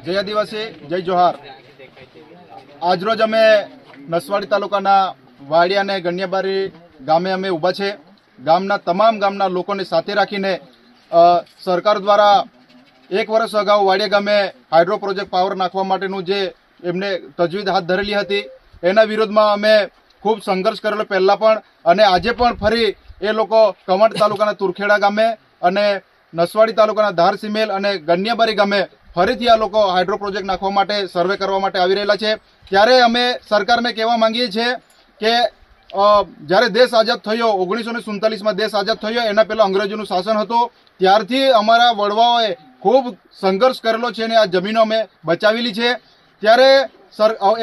જય આદિવાસી, જય જોહાર। આજરોજ અમે નસવાડી તાલુકાના વાડિયા અને ગણ્યાબારી ગામે અમે ઊભા છે। તમામ ગામના લોકોને સાથે રાખીને સરકાર દ્વારા 1 વર્ષ અગાઉ વાડિયા ગામે હાઇડ્રો પ્રોજેક્ટ પાવર નાખવા માટેનું જે એમને તજવીજ હાથ ધરેલી હતી એના વિરોધમાં અમે ખૂબ સંઘર્ષ કરેલો પહેલાં પણ, અને આજે પણ ફરી એ લોકો કવાંટ તાલુકાના તુરખેડા ગામે અને નસવાડી તાલુકાના ધારસીમેલ અને ગણ્યાબારી ગામે ફરીથી આ લોકો હાઇડ્રો પ્રોજેક્ટ નાખવા માટે સર્વે કરવા માટે આવી રહેલા છે। ત્યારે અમે સરકારને કહેવા માંગીએ છીએ કે જ્યારે દેશ આઝાદ થયો 1947માં દેશ આઝાદ થયો એના પહેલાં અંગ્રેજોનું શાસન હતું, ત્યારથી અમારા વડવાઓએ ખૂબ સંઘર્ષ કરેલો છે અને આ જમીનો અમે બચાવેલી છે। ત્યારે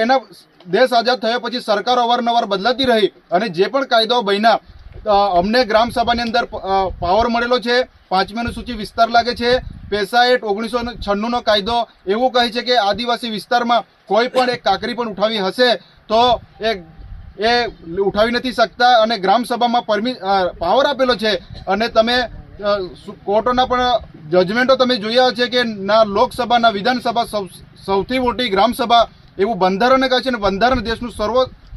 એના દેશ આઝાદ થયો પછી સરકારો અવારનવાર બદલાતી રહી અને જે પણ કાયદાઓ બન્યા અમને ગ્રામસભાની અંદર પાવર મળેલો છે। 5મી અનુસૂચિ વિસ્તાર લાગે છે। પેસા એક્ટ 1996નો કાયદો એવું કહે છે કે આદિવાસી વિસ્તારમાં કોઈ પણ એક કાંકરી પણ ઉઠાવી હશે તો એ ઉઠાવી નથી શકતા અને ગ્રામસભામાં પાવર આપેલો છે। અને તમે કોર્ટોના પણ જજમેન્ટો તમે જોયા છે કે ના લોકસભા ના વિધાનસભા સૌથી મોટી ગ્રામસભા એવું બંધારણને કહે છે, અને બંધારણ દેશનું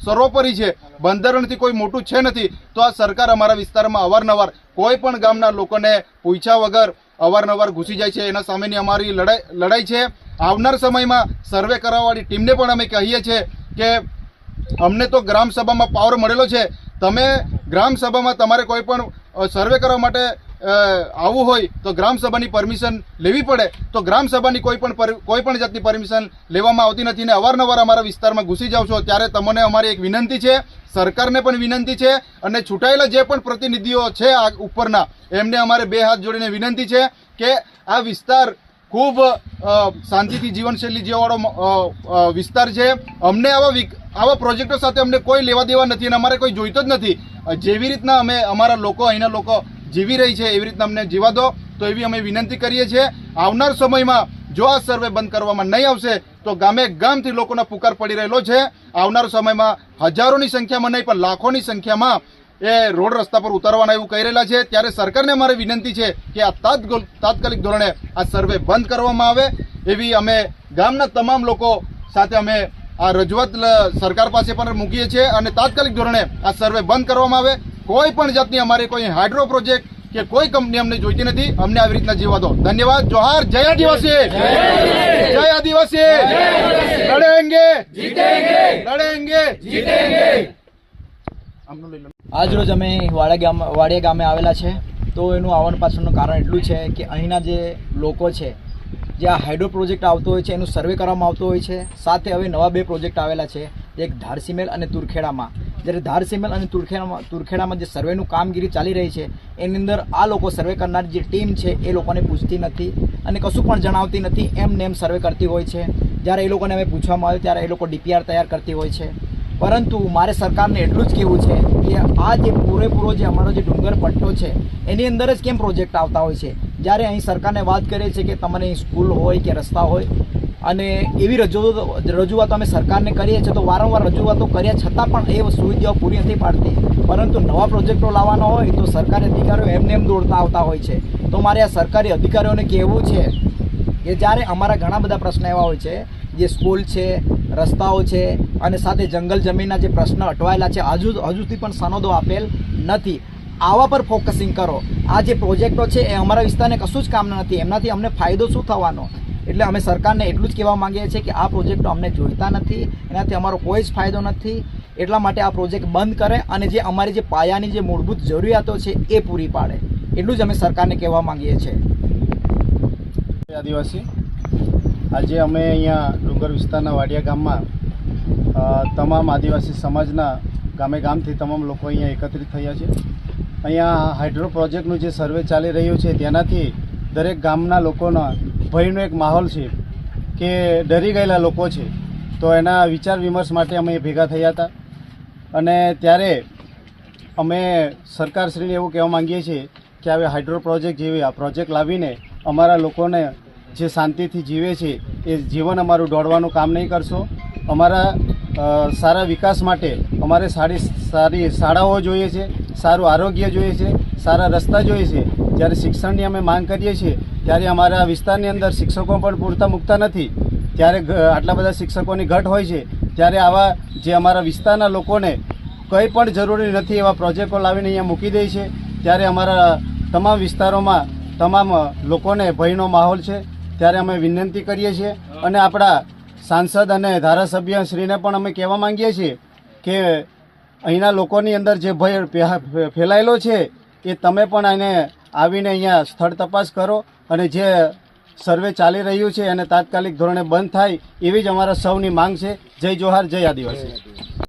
સર્વોપરી છે, બંધારણથી કોઈ મોટું છે નથી। તો આ સરકાર અમારા વિસ્તારમાં અવારનવાર કોઈ પણ ગામના લોકોને પૂછ્યા વગર અવારનવાર ઘૂસી જાય છે। એના સામેની અમારી લડાઈ છે। આવનાર સમયમાં સર્વે કરાવવાળી ટીમને પણ અમે કહીએ છીએ કે અમને તો ગ્રામસભામાં પાવર મળેલો છે, તમે ગ્રામસભામાં તમારે કોઈ પણ સર્વે કરવા માટે આવવું હોય તો ગ્રામસભાની પરમિશન લેવી પડે, તો ગ્રામસભાની કોઈ પણ જાતની પરમિશન લેવામાં આવતી નથી ને અવારનવાર અમારા વિસ્તારમાં ઘૂસી જાવ છો। ત્યારે તમને અમારી એક વિનંતી છે, સરકારને પણ વિનંતી છે અને છૂટાયેલા જે પણ પ્રતિનિધિઓ છે આ ઉપરના એમને અમારે 2 હાથ જોડીને વિનંતી છે કે આ વિસ્તાર ખૂબ શાંતિથી જીવનશૈલી જીવવાવાળો વિસ્તાર છે। અમને આવા પ્રોજેક્ટો સાથે અમને કોઈ લેવા દેવા નથી અને અમારે કોઈ જોઈતો જ નથી। જેવી રીતના અમે અમારા લોકો અહીંના લોકો જીવી રહી છે એવી રીતના અમને જીવા દો, તો એવી અમે વિનંતી કરીએ છીએ। આવનાર સમયમાં જો આ સર્વે બંધ કરવામાં નહીં આવશે તો ગામે ગામથી લોકોના પુકાર પડી રહેલો છે। આવનાર સમયમાં હજારોની સંખ્યામાં નહીં પણ લાખોની સંખ્યામાં એ રોડ રસ્તા પર ઉતારવાના એવું કહી રહેલા છે। ત્યારે સરકારને અમારી વિનંતી છે કે આ તાત્કાલિક ધોરણે આ સર્વે બંધ કરવામાં આવે એવી અમે ગામના તમામ લોકો સાથે અમે આ રજૂઆત સરકાર પાસે પણ મૂકીએ છીએ અને તાત્કાલિક ધોરણે આ સર્વે બંધ કરવામાં આવે। કોઈ પણ જાતની અમારી કોઈ હાઇડ્રો પ્રોજેક્ટ કે કોઈ કંપની અમને જોઈતી નથી, અમને આવી રીતના જીવા દો। ધન્યવાદ, જોહાર, જય આદિવાસી, જય આદિવાસી, લડેંગે લડેંગે જીતેંગે। આજરોજ અમે વાડિયા ગામે આવેલા છે। તો એનું આવવાનું પાછળનું કારણ એટલું છે કે અહીંના જે લોકો છે જે આ હાઇડ્રો પ્રોજેક્ટ આવતો હોય છે એનું સર્વે કરવામાં આવતો હોય છે। સાથે હવે નવા 2 પ્રોજેક્ટ આવેલા છે, એક ધારસીમેલ અને તુરખેડામાં। જ્યારે ધારસીમેલ અને તુરખેડામાં જે સર્વેનું કામગીરી ચાલી રહી છે એની અંદર આ લોકો સર્વે કરનાર જે ટીમ છે એ લોકોને પૂછતી નથી અને કશું પણ જણાવતી નથી, એમને એમ સર્વે કરતી હોય છે। જ્યારે એ લોકોને અમે પૂછવામાં આવે ત્યારે એ લોકો DPR તૈયાર કરતી હોય છે। પરંતુ મારે સરકારને એટલું જ કહેવું છે કે આ જે પૂરેપૂરો જે અમારો જે ડુંગર પટ્ટો છે એની અંદર જ કેમ પ્રોજેક્ટ આવતા હોય છે, જ્યારે અહીં સરકારને વાત કરીએ છીએ કે તમને સ્કૂલ હોય કે રસ્તા હોય અને એવી રજૂઆતો અમે સરકારને કરીએ છીએ, તો વારંવાર રજૂઆતો કર્યા છતાં પણ એ સુવિધાઓ પૂરી નથી પાડતી। પરંતુ નવા પ્રોજેક્ટો લાવવાનો હોય તો સરકારી અધિકારીઓ એમને એમ દોડતા આવતા હોય છે। તો મારે આ સરકારી અધિકારીઓને કહેવું છે કે જ્યારે અમારા ઘણા બધા પ્રશ્ન એવા હોય છે, જે સ્કૂલ છે, રસ્તાઓ છે અને સાથે જંગલ જમીનના જે પ્રશ્ન અટવાયેલા છે હજુ સુધી પણ સનદો આપેલ નથી, આવા પર ફોકસિંગ કરો। આ જે પ્રોજેક્ટો છે એ અમારા વિસ્તારને કશું જ કામના નથી, એમનાથી અમને ફાયદો શું થવાનો? એટલે અમે સરકારને એટલું જ કહેવા માંગીએ છીએ કે આ પ્રોજેક્ટો અમને જોઈતા નથી, એનાથી અમારો કોઈ જ ફાયદો નથી। એટલા માટે આ પ્રોજેક્ટ બંધ કરે અને જે અમારી જે પાયાની જે મૂળભૂત જરૂરિયાતો છે એ પૂરી પાડે, એટલું જ અમે સરકારને કહેવા માંગીએ છીએ। આદિવાસી, આજે અમે અહીંયા ડુંગર વિસ્તારના વાડિયા ગામમાં તમામ આદિવાસી સમાજના ગામથી તમામ લોકો અહીંયા એકત્રિત થયા છે। અહીંયા હાઇડ્રો પ્રોજેક્ટનું જે સર્વે ચાલી રહ્યું છે તેનાથી દરેક ગામના લોકોના ભયનો એક માહોલ છે કે ડરી ગયેલા લોકો છે। તો એના વિચાર વિમર્શ માટે અમે ભેગા થયા હતા અને ત્યારે અમે સરકારશ્રીને એવું કહેવા માંગીએ છીએ કે હવે હાઇડ્રો પ્રોજેક્ટ જેવી આ પ્રોજેક્ટ લાવીને અમારા લોકોને જે શાંતિથી જીવે છે એ જીવન અમારું દોડવાનું કામ નહીં કરશો। અમારા સારા વિકાસ માટે અમારે સારી શાળાઓ જોઈએ છે, સારું આરોગ્ય જોઈએ છે, સારા રસ્તા જોઈએ છે। જ્યારે શિક્ષણની અમે માંગ કરીએ છીએ ત્યારે અમારા વિસ્તારની અંદર શિક્ષકો પણ પૂરતા મૂકતા નથી। ત્યારે આટલા બધા શિક્ષકોની ઘટ હોય છે ત્યારે આવા જે અમારા વિસ્તારના લોકોને કંઈ પણ જરૂરી નથી એવા પ્રોજેક્ટો લાવીને અહીંયા મૂકી દે છે ત્યારે અમારા તમામ વિસ્તારોમાં તમામ લોકોને ભયનો માહોલ છે ત્યારે અમે વિનંતી કરીએ છીએ અને આપણા સાંસદ અને ધારાસભ્ય શ્રીને પણ અમે કહેવા માંગીએ છીએ કે અહીંના લોકોની અંદર જે ભય ફેલાયેલો છે એ તમે પણ એને આવીને અહીંયા સ્થળ તપાસ કરો અને જે સર્વે ચાલી રહ્યું છે અને તાત્કાલિક ધોરણે બંધ થાય એવી જ અમારા સૌની માંગ છે. જય જોહાર, જય આદિવાસી.